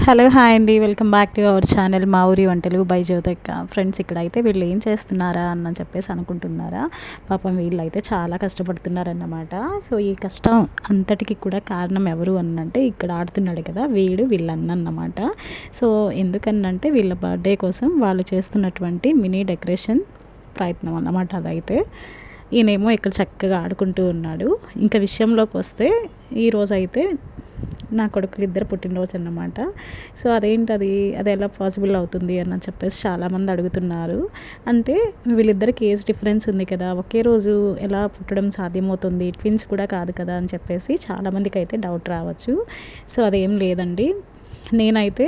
Hello hi అండి, welcome back to our channel మా ఊరి వంటలు బై జ్యోతక్క. ఫ్రెండ్స్, ఇక్కడైతే వీళ్ళు ఏం చేస్తున్నారా అని చెప్పేసి అనుకుంటున్నారా? పాపం వీళ్ళైతే చాలా కష్టపడుతున్నారన్నమాట. సో ఈ కష్టం అంతటికి కూడా కారణం ఎవరు అనంటే ఇక్కడ ఆడుతున్నాడు కదా వీళ్ళన్న అన్నమాట. సో ఎందుకనంటే వీళ్ళ బర్త్డే కోసం వాళ్ళు చేస్తున్నటువంటి మినీ డెకరేషన్ ప్రయత్నం అన్నమాట అదైతే. ఈయనేమో ఇక్కడ చక్కగా ఆడుకుంటూ ఉన్నాడు. ఇంకా విషయంలోకి వస్తే ఈరోజైతే నా కొడుకులు ఇద్దరు పుట్టినరోజు అన్నమాట. సో అది ఎలా పాసిబుల్ అవుతుంది అని చెప్పేసి చాలామంది అడుగుతున్నారు. అంటే వీళ్ళిద్దరికి ఏజ్ డిఫరెన్స్ ఉంది కదా, ఒకే రోజు ఎలా పుట్టడం సాధ్యమవుతుంది, ట్విన్స్ కూడా కాదు కదా అని చెప్పేసి చాలామందికి అయితే డౌట్ రావచ్చు. సో అదేం లేదండి. నేనైతే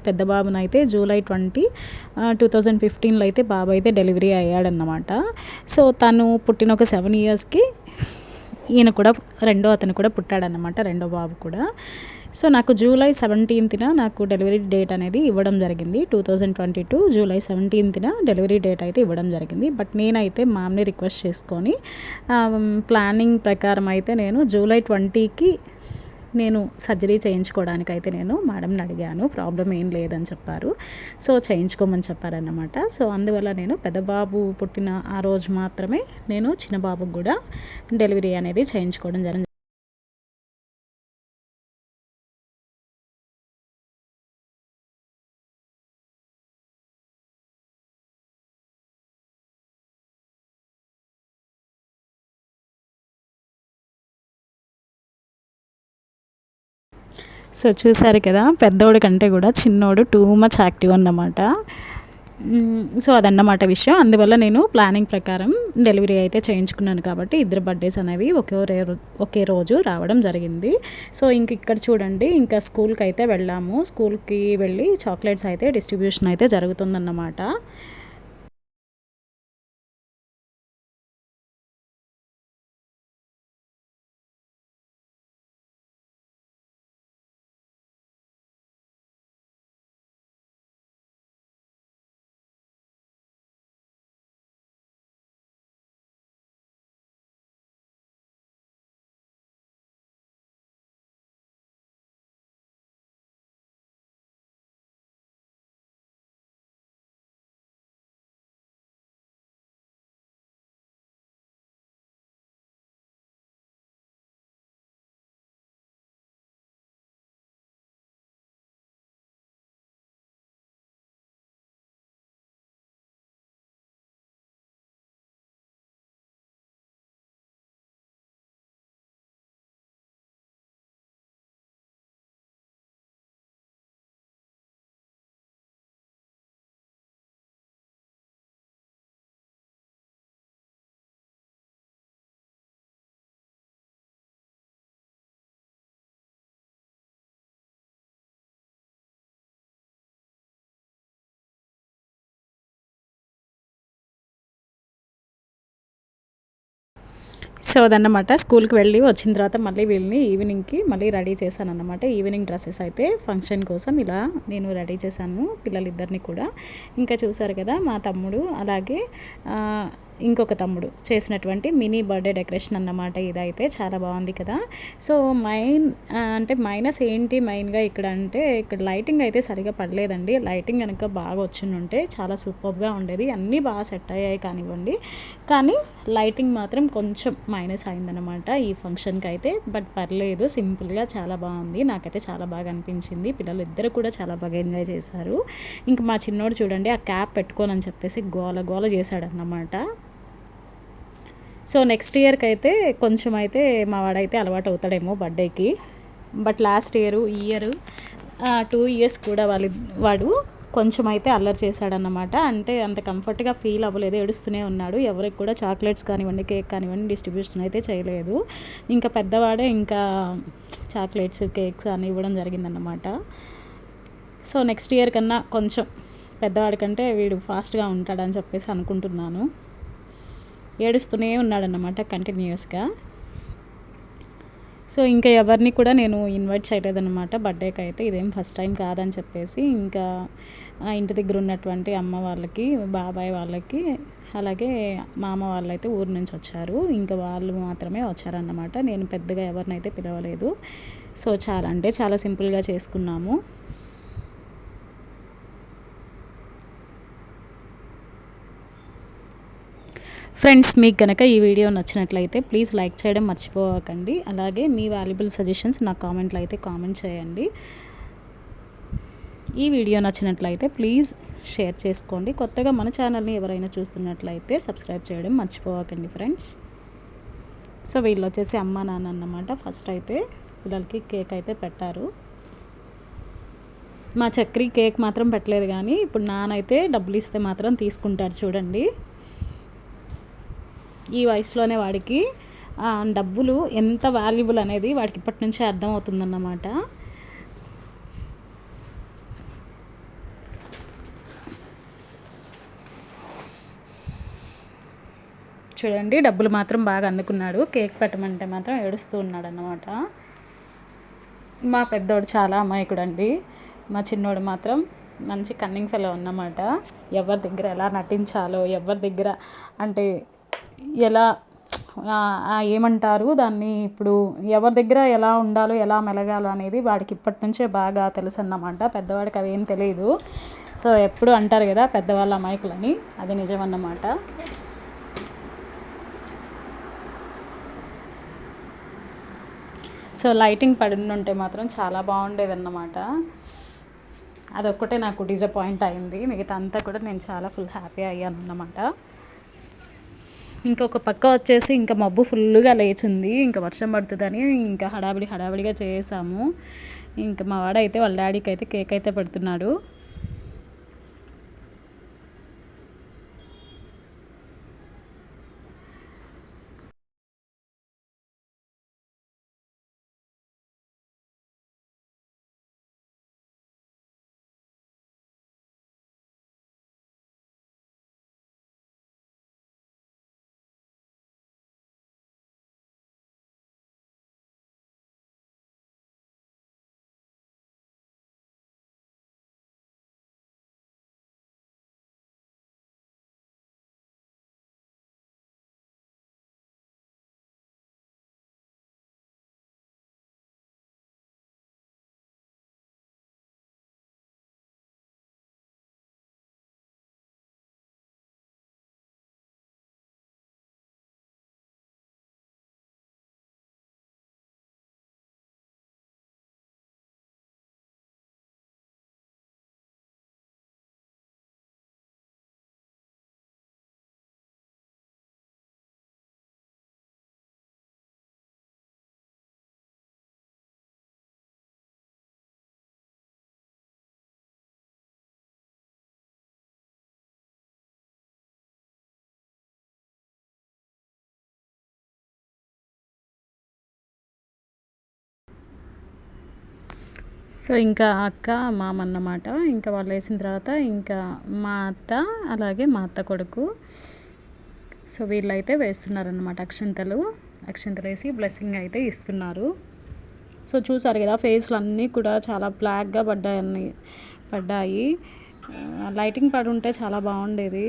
పెద్ద బాబునైతే జూలై 2015లో అయితే బాబు అయితే డెలివరీ అయ్యాడన్నమాట. సో తను పుట్టిన ఒక 7 ఇయర్స్కి ఈయన కూడా అతను కూడా పుట్టాడన్నమాట, రెండో బాబు కూడా. సో నాకు జూలై 17న నాకు డెలివరీ డేట్ అనేది ఇవ్వడం జరిగింది. 2022 జూలై 17న డెలివరీ డేట్ అయితే ఇవ్వడం జరిగింది. బట్ నేనైతే మామ్ని రిక్వెస్ట్ చేసుకొని ప్లానింగ్ ప్రకారం అయితే నేను జూలై 20కి నేను సర్జరీ చేయించుకోవడానికైతే నేను మేడంని అడిగాను. ప్రాబ్లం ఏం లేదని చెప్పారు. సో చేయించుకోమని చెప్పారన్నమాట. సో అందువల్ల నేను పెద్ద బాబు పుట్టిన ఆ రోజు మాత్రమే నేను చిన్న బాబుకి కూడా డెలివరీ అనేది చేయించుకోవడం జరిగింది. సో చూసారు కదా, పెద్దోడి కంటే కూడా చిన్నోడు టూ మచ్ యాక్టివ్ అన్నమాట. సో అదన్నమాట విషయం. అందువల్ల నేను ప్లానింగ్ ప్రకారం డెలివరీ అయితే చేయించుకున్నాను కాబట్టి ఇద్దరు బర్త్డేస్ అనేవి ఒకే రోజు రావడం జరిగింది. సో ఇక్కడ చూడండి, ఇంకా స్కూల్కి అయితే వెళ్ళాము. స్కూల్కి వెళ్ళి చాక్లెట్స్ అయితే డిస్ట్రిబ్యూషన్ అయితే జరుగుతుందన్నమాట. సో అదన్నమాట. స్కూల్కి వెళ్ళి వచ్చిన తర్వాత మళ్ళీ వీళ్ళని ఈవినింగ్కి మళ్ళీ రెడీ చేశాను అన్నమాట. ఈవినింగ్ డ్రెస్సెస్ అయితే ఫంక్షన్ కోసం ఇలా నేను రెడీ చేశాను పిల్లలిద్దరిని కూడా. ఇంకా చూసారు కదా, మా తమ్ముడు అలాగే ఇంకొక తమ్ముడు చేసినటువంటి మినీ బర్త్డే డెకరేషన్ అన్నమాట. ఇదైతే చాలా బాగుంది కదా. సో మైనస్ ఏంటి మెయిన్గా ఇక్కడ అంటే, ఇక్కడ లైటింగ్ అయితే సరిగా పడలేదండి. లైటింగ్ కనుక బాగా వచ్చిందంటే చాలా సూపర్గా ఉండేది. అన్నీ బాగా సెట్ అయ్యాయి కానివ్వండి, కానీ లైటింగ్ మాత్రం కొంచెం మైనస్ అయిందనమాట ఈ ఫంక్షన్కి అయితే. బట్ పర్లేదు, సింపుల్గా చాలా బాగుంది. నాకైతే చాలా బాగా అనిపించింది. పిల్లలు ఇద్దరు కూడా చాలా బాగా ఎంజాయ్ చేశారు. ఇంక మా చిన్నోడు చూడండి, ఆ క్యాప్ పెట్టుకోనని చెప్పేసి గోల గోల చేశాడన్నమాట. సో నెక్స్ట్ ఇయర్కి అయితే కొంచెం అయితే మా వాడైతే అలవాటు అవుతాడేమో బర్త్డేకి. బట్ లాస్ట్ ఇయర్ 2 ఇయర్స్ కూడా వాడు కొంచెం అయితే అల్లరి చేశాడన్నమాట. అంటే అంత కంఫర్ట్గా ఫీల్ అవ్వలేదు, ఏడుస్తూనే ఉన్నాడు. ఎవరికి కూడా చాక్లెట్స్ కానివ్వండి, కేక్ కానివ్వండి డిస్ట్రిబ్యూషన్ అయితే చేయలేదు. ఇంకా పెద్దవాడే ఇంకా చాక్లెట్స్, కేక్స్ అని ఇవ్వడం జరిగిందన్నమాట. సో నెక్స్ట్ ఇయర్ కన్నా కొంచెం పెద్దవాడి కంటే వీడు ఫాస్ట్గా ఉంటాడని చెప్పేసి అనుకుంటున్నాను. ఏడుస్తూనే ఉన్నాడన్నమాట కంటిన్యూస్గా. సో ఇంకా ఎవరిని కూడా నేను ఇన్వైట్ చేయలేదన్నమాట బర్త్డేకి అయితే. ఇదేం ఫస్ట్ టైం కాదని చెప్పేసి ఇంకా ఇంటి దగ్గర ఉన్నటువంటి అమ్మ వాళ్ళకి, బాబాయ్ వాళ్ళకి, అలాగే మామ వాళ్ళైతే ఊరు నుంచి వచ్చారు. ఇంకా వాళ్ళు మాత్రమే వచ్చారన్నమాట. నేను పెద్దగా ఎవరినైతే పిలవలేదు. సో చాలా అంటే చాలా సింపుల్గా చేసుకున్నాము. ఫ్రెండ్స్, మీకు కనుక ఈ వీడియో నచ్చినట్లయితే ప్లీజ్ లైక్ చేయడం మర్చిపోకండి. అలాగే మీ వాల్యుబుల్ సజెషన్స్ నా కామెంట్లో అయితే కామెంట్ చేయండి. ఈ వీడియో నచ్చినట్లయితే ప్లీజ్ షేర్ చేసుకోండి. కొత్తగా మన ఛానల్ని ఎవరైనా చూస్తున్నట్లయితే సబ్స్క్రైబ్ చేయడం మర్చిపోకండి ఫ్రెండ్స్. సో వీళ్ళు వచ్చేసి అమ్మ నాన్న అన్నమాట. ఫస్ట్ అయితే పిల్లలకి కేక్ అయితే పెట్టారు. మా చక్రి కేక్ మాత్రం పెట్టలేదు, కానీ ఇప్పుడు నానైతే డబ్బులు ఇస్తే మాత్రం తీసుకుంటాడు చూడండి. ఈ వయసులోనే వాడికి డబ్బులు ఎంత వాల్యుబుల్ అనేది వాడికి ఇప్పటి నుంచే అర్థమవుతుందన్నమాట. చూడండి, డబ్బులు మాత్రం బాగా అందుకున్నాడు. కేక్ పెట్టమంటే మాత్రం ఏడుస్తూ ఉన్నాడు అన్నమాట. మా పెద్దోడు చాలా అమాయకుడు అండి. మా చిన్నోడు మాత్రం మంచి కన్నింగ్ ఫెలో అన్నమాట. ఎవరి దగ్గర ఎలా నటించాలో, ఎవరి దగ్గర అంటే ఎలా ఏమంటారు దాన్ని, ఇప్పుడు ఎవరి దగ్గర ఎలా ఉండాలో, ఎలా మెలగాలో అనేది వాడికి ఇప్పటి నుంచే బాగా తెలుసు అన్నమాట. పెద్దవాడికి అవి ఏం తెలియదు. సో ఎప్పుడు అంటారు కదా పెద్దవాళ్ళ అమాయకులని, అది నిజమన్నమాట. సో లైటింగ్ పడినుంటే మాత్రం చాలా బాగుండేదన్నమాట. అదొక్కటే నాకు డిసప్పాయింట్ అయింది. మిగతా అంతా కూడా నేను చాలా ఫుల్ హ్యాపీ అయ్యాను అన్నమాట. ఇంకొక పక్క వచ్చేసి ఇంకా మబ్బు ఫుల్గా లేచింది. ఇంకా వర్షం పడుతుందని ఇంకా హడావిడిగా చేసాము. ఇంకా మా వాడైతే వాళ్ళ డాడీకి అయితే కేక్ అయితే పెడుతున్నాడు. సో ఇంకా అక్క మామ అన్నమాట. ఇంకా వాళ్ళు వేసిన తర్వాత ఇంకా మా అత్త, అలాగే మా అత్త కొడుకు, సో వీళ్ళైతే వేస్తున్నారనమాట అక్షంతలు వేసి బ్లెస్సింగ్ అయితే ఇస్తున్నారు. సో చూసారు కదా, ఫేస్లు అన్నీ కూడా చాలా బ్లాక్గా పడ్డాయి. లైటింగ్ పడి ఉంటే చాలా బాగుండేది.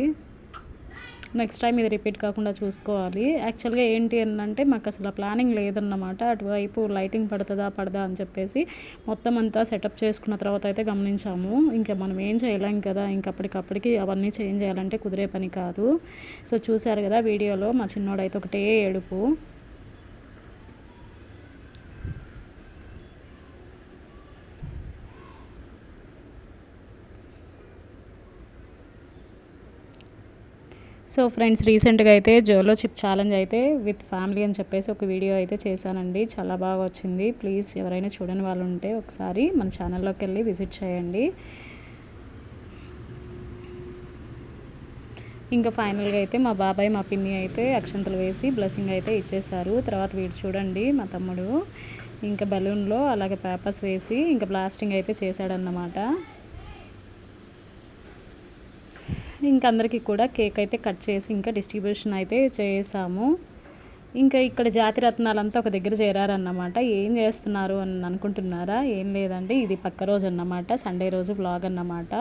నెక్స్ట్ టైం ఇది రిపీట్ కాకుండా చూసుకోవాలి. యాక్చువల్గా ఏంటి అంటే మాకు అసలు ప్లానింగ్ లేదన్నమాట. అటువైపు లైటింగ్ పడదా అని చెప్పేసి మొత్తం అంతా సెటప్ చేసుకున్న తర్వాత అయితే గమనించాము. ఇంకా మనం ఏం చేయలేం కదా, ఇంకప్పటికప్పటికి అవన్నీ చేంజ్ చేయాలంటే కుదిరే పని కాదు. సో చూసారు కదా వీడియోలో మా చిన్నోడైతే ఒకటే ఏడుపు. సో ఫ్రెండ్స్, రీసెంట్గా అయితే జోలో చిప్ ఛాలెంజ్ అయితే విత్ ఫ్యామిలీ అని చెప్పేసి ఒక వీడియో అయితే చేశానండి. చాలా బాగా వచ్చింది. ప్లీజ్ ఎవరైనా చూడని వాళ్ళు ఉంటే ఒకసారి మన ఛానల్లోకి వెళ్ళి విజిట్ చేయండి. ఇంకా ఫైనల్గా అయితే మా బాబాయ్ మా పిన్ని అయితే అక్షంతలు వేసి బ్లెస్సింగ్ అయితే ఇచ్చేశారు. తర్వాత వీడు చూడండి మా తమ్ముడు ఇంకా బలూన్లో అలాగే పేపర్స్ వేసి ఇంకా బ్లాస్టింగ్ అయితే చేశాడన్నమాట. ఇంకా అందరికీ కూడా కేక్ అయితే కట్ చేసి ఇంకా డిస్ట్రిబ్యూషన్ అయితే చేసాము. ఇంకా ఇక్కడ జాతి రత్నాలంతా ఒక దగ్గర చేరారన్నమాట. ఏం చేస్తున్నారు అని అనుకుంటున్నారా? ఏం లేదండి, ఇది పక్క రోజు అన్నమాట, సండే రోజు వ్లాగ్ అన్నమాట.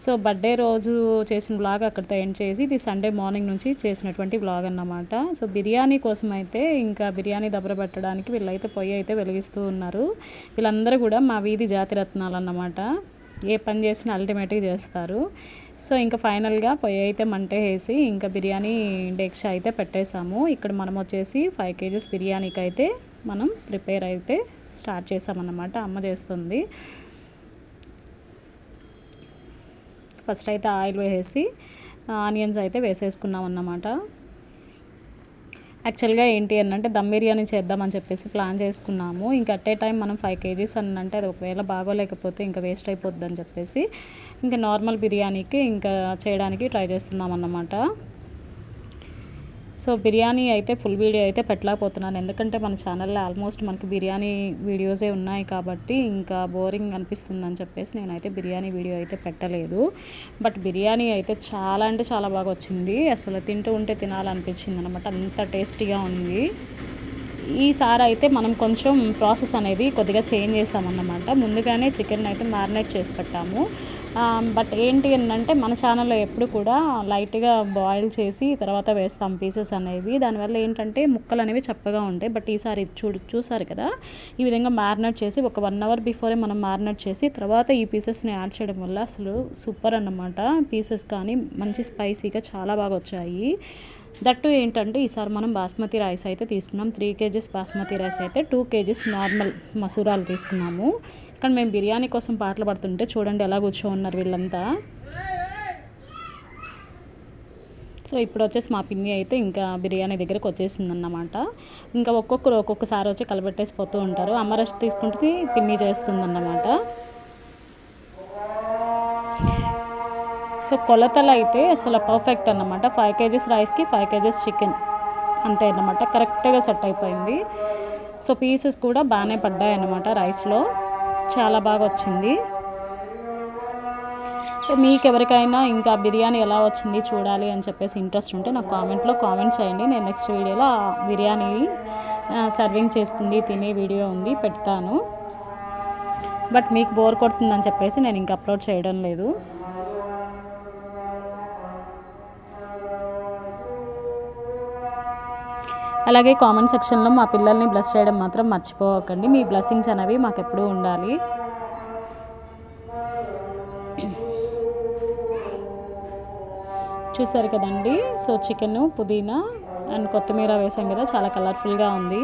సో బర్త్డే రోజు చేసిన వ్లాగ్ అక్కడితో ఎండ్ చేసి ఇది సండే మార్నింగ్ నుంచి చేసినటువంటి వ్లాగ్ అన్నమాట. సో బిర్యానీ కోసం అయితే ఇంకా బిర్యానీ దబ్బర పెట్టడానికి వీళ్ళైతే పొయ్యి అయితే వెలిగిస్తూ ఉన్నారు. వీళ్ళందరూ కూడా మా వీధి జాతి రత్నాలు అన్నమాట. ఏ పని చేసినా అల్టిమేట్గా చేస్తారు. సో ఇంకా ఫైనల్గా పొయ్యి అయితే మంట వేసి ఇంకా బిర్యానీ డేక్షా అయితే పెట్టేసాము. ఇక్కడ మనం వచ్చేసి 5 kgs బిర్యానీకి అయితే మనం ప్రిపేర్ అయితే స్టార్ట్ చేసామన్నమాట. అమ్మ చేస్తుంది. ఫస్ట్ అయితే ఆయిల్ వేసి ఆనియన్స్ అయితే వేసేసుకున్నాం అన్నమాట. యాక్చువల్గా ఏంటి అంటే దమ్ బిర్యానీ చేద్దామని చెప్పేసి ప్లాన్ చేసుకున్నాము. ఇంకా అట్ ఏ టైం మనం 5 kgs అని అంటే అది ఒకవేళ బాగోలేకపోతే ఇంకా వేస్ట్ అయిపోద్ది అని చెప్పేసి ఇంకా నార్మల్ బిర్యానీకి ఇంకా చేయడానికి ట్రై చేస్తున్నాం అన్నమాట. సో బిర్యానీ అయితే ఫుల్ వీడియో అయితే పెట్టలేకపోతున్నాను, ఎందుకంటే మన ఛానల్లో ఆల్మోస్ట్ మనకి బిర్యానీ వీడియోసే ఉన్నాయి కాబట్టి ఇంకా బోరింగ్ అనిపిస్తుంది అని చెప్పేసి నేనైతే బిర్యానీ వీడియో అయితే పెట్టలేదు. బట్ బిర్యానీ అయితే చాలా అంటే చాలా బాగా వచ్చింది. అసలు తింటూ ఉంటే తినాలనిపించింది అనమాట, అంత టేస్టీగా ఉంది. ఈసారి అయితే మనం కొంచెం ప్రాసెస్ అనేది కొద్దిగా చేంజ్ చేసామన్నమాట. ముందుగానే చికెన్ అయితే మ్యారినేట్ చేసి పెట్టాము. బట్ ఏంటి అంటే మన ఛానల్లో ఎప్పుడు కూడా లైట్గా బాయిల్ చేసి తర్వాత వేస్తాం పీసెస్ అనేవి. దానివల్ల ఏంటంటే ముక్కలు అనేవి చప్పగా ఉంటాయి. బట్ ఈసారి చూసారు కదా, ఈ విధంగా మ్యారినేట్ చేసి ఒక 1 hour బిఫోరే మనం మ్యారినేట్ చేసి తర్వాత ఈ పీసెస్ని యాడ్ చేయడం వల్ల అసలు సూపర్ అన్నమాట. పీసెస్ కానీ మంచి స్పైసీగా చాలా బాగా వచ్చాయి. దట్టు ఏంటంటే ఈసారి మనం బాస్మతి రైస్ అయితే తీసుకున్నాం. 3 kgs బాస్మతి రైస్ అయితే 2 kgs నార్మల్ మసూరాలు తీసుకున్నాము. ఇక్కడ మేము బిర్యానీ కోసం పాటలు పడుతుంటే చూడండి ఎలా కూర్చో ఉన్నారు వీళ్ళంతా. సో ఇప్పుడు వచ్చేసి మా పిన్ని అయితే ఇంకా బిర్యానీ దగ్గరకు వచ్చేసింది అన్నమాట. ఇంకా ఒక్కొక్కసారి వచ్చి కలబెట్టేసి పోతూ ఉంటారు. అమ్మ రెస్ట్ తీసుకుంటే పిన్ని చేస్తుందన్నమాట. సో కొలతలు అయితే అసలు పర్ఫెక్ట్ అన్నమాట. 5 kgs రైస్కి 5 kgs చికెన్ అంతే అన్నమాట, కరెక్ట్గా సెట్ అయిపోయింది. సో పీసెస్ కూడా బాగానే పడ్డాయి అన్నమాట రైస్లో, చాలా బాగా వచ్చింది. సో మీకు ఎవరికైనా ఇంకా బిర్యానీ ఎలా వచ్చింది చూడాలి అని చెప్పేసి ఇంట్రెస్ట్ ఉంటే నాకు కామెంట్ చేయండి. నేను నెక్స్ట్ వీడియోలో బిర్యానీ సర్వింగ్ చేసుకుంది తినే వీడియో ఉంది పెడతాను. బట్ మీకు బోర్ కొడుతుందని చెప్పేసి నేను ఇంకా అప్లోడ్ చేయడం లేదు. అలాగే కామెంట్ సెక్షన్లో మా పిల్లల్ని బ్లెస్ చేయడం మాత్రం మర్చిపోకండి. మీ బ్లెస్సింగ్స్ అనేవి మాకు ఎప్పుడూ ఉండాలి. చూసారు కదండి, సో చికెన్ పుదీనా అండ్ కొత్తిమీర వేసాం కదా, చాలా కలర్ఫుల్గా ఉంది.